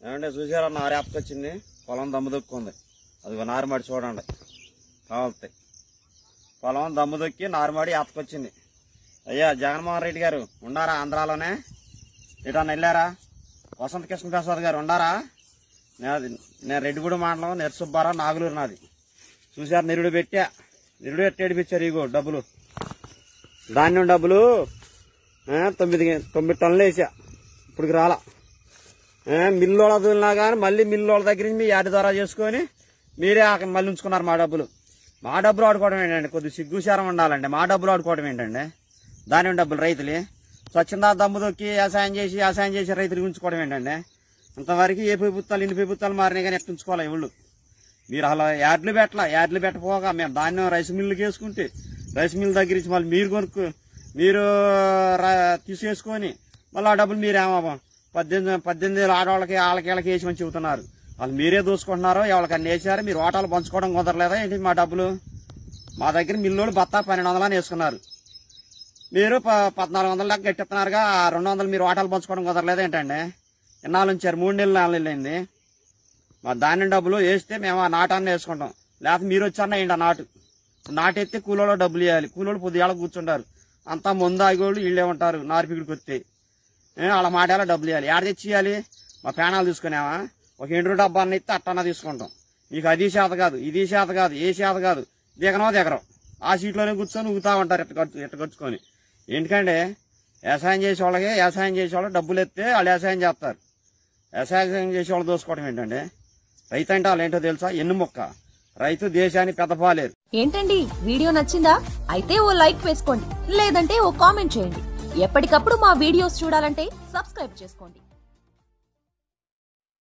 ఏమంటే చూసారా నారు ఎప్పకొచ్చింది, పొలం దమ్ము దొక్కుంది. అది నారుమాడి చూడండి కావాల్తాయి. పొలం దమ్ము దొక్కి నారుమాడి ఎప్పకొచ్చింది. అయ్యా జగన్మోహన్ రెడ్డి గారు ఉండారా ఆంధ్రాలోనే? ఇటన్నా వెళ్ళారా? వసంత కృష్ణ ప్రసాద్ గారు ఉండారా? నేను రెడ్డిగూడ మండలం నెరసుబ్బారావు నాగులూరు నాది. చూసారు నిరుడు పెట్టి ఏడిపించారు. ఇగో డబ్బులు, ధాన్యం డబ్బులు 9 టన్నులు వేసా. ఇప్పటికి రాలా. మిల్లోళ్ళ వదిలినా కానీ మళ్ళీ మిల్లోళ్ళ దగ్గర నుంచి మీ యాడి ద్వారా చేసుకొని మీరే మళ్ళీ ఉంచుకున్నారు మా డబ్బులు. మా డబ్బులు ఆడుకోవడం ఏంటండి? కొద్దిగా సిగ్గుశారం ఉండాలండి. మా డబ్బులు ఆడుకోవడం ఏంటండి? ధాన్యం డబ్బులు రైతులు స్వచ్ఛందా దమ్ము దొక్కి వ్యవసాయం చేసి రైతులు ఉంచుకోవడం ఏంటండి? అంతవరకు ఏ ప్రభుత్వాలు ఇన్ని ప్రభుత్వాలు మారినాయి కానీ ఎట్లా ఉంచుకోవాలి ఇళ్ళు? మీరు అలా యాడ్లు పెట్టపోగా మేము ధాన్యం రైస్ మిల్లుకి వేసుకుంటే రైస్ మిల్ దగ్గర నుంచి మళ్ళీ మీరు తీసేసుకొని మళ్ళీ ఆ డబ్బులు మీరేమో 18 ఆడవాళ్ళకి వాళ్ళకి వేసి చెబుతున్నారు. వాళ్ళు మీరే దూసుకుంటున్నారు. ఎవరికన్నా వేసారు. మీరు ఓటాలు పంచుకోవడం కుదరలేదా ఏంటి? మా డబ్బులు మా దగ్గర మిల్లోళ్ళు బత్తా 1200 వేసుకున్నారు. మీరు 1400 దాకా గట్టిస్తున్నారుగా. 200 మీరు ఓటాలు పంచుకోవడం కుదరలేదా ఏంటండి? ఎన్నాళ్ళు ఉంచారు? 3 నెలలు 4 నెలలు అయింది. మా ధాన్యం డబ్బులు వేస్తే మేము ఆ నాటాన్ని వేసుకుంటాం. లేకపోతే మీరు వచ్చారన్నా ఏంటి ఆ నాటెత్తే కూలోళ్ళు డబ్బులు ఇవ్వాలి. కూలోళ్ళు పొద్దుగాల కూర్చుంటారు. అంతా ముందు ఆగోళ్ళు వీళ్ళే ఉంటారు. నార్పిడికి వస్తే వాళ్ళ మాటేలా డబ్బులు ఇవ్వాలి. ఏడ తెచ్చి ఇవ్వాలి? మా పేనాలు తీసుకునేవా? ఒక 8 డబ్బా అన్న ఇస్తే అట్టన్నా తీసుకుంటాం. మీకు అది చేత కాదు, ఇది చేత కాదు, ఏ చేత కాదు. దిగరం ఆ సీట్లోనే కూర్చొని ఊగుతా ఉంటారు ఎట్ట ఖర్చుకొని. ఎందుకంటే వ్యవసాయం చేసేవాళ్ళకి డబ్బులు ఎత్తే వాళ్ళు వ్యవసాయం చేస్తారు. వ్యవసాయం చేసేవాళ్ళు దోసుకోవడం ఏంటండి? రైతు అంటే వాళ్ళు ఏంటో తెలుసా? ఎన్ను మొక్క. రైతు దేశాన్ని పెద్దపాలేరు. ఏంటండి వీడియో నచ్చిందా? అయితే ఓ లైక్ వేసుకోండి, లేదంటే ఓ కామెంట్ చేయండి. ఎప్పటికప్పుడు మా వీడియోస్ చూడాలంటే సబ్స్క్రైబ్ చేసుకోండి.